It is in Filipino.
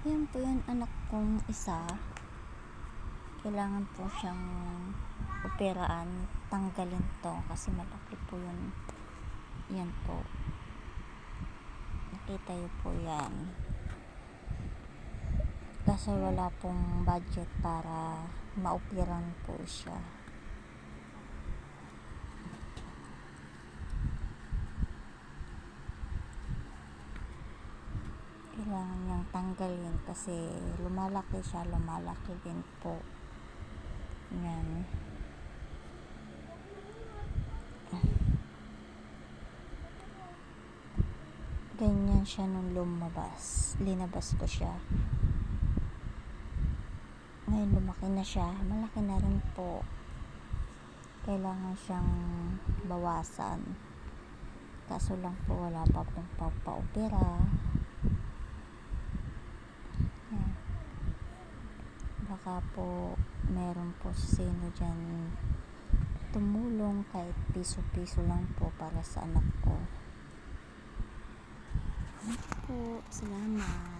Yan po yung anak kong isa. Kailangan po siyang operaan, tanggalin to kasi malaki po yun. Yan po. Nakita niyo po yan. Kasi wala pong budget para maoperan po siya. Kailangan niyang tanggalin kasi lumalaki siya, lumalaki din po. Yan. Ganyan siya nung lumabas. Linabas ko siya. Ngayon lumaki na siya. Malaki na rin po. Kailangan siyang bawasan. Kaso lang po wala pa pong papaopera. Baka po meron po sino dyan tumulong kahit piso-piso lang po para sa anak ko. Po, salamat.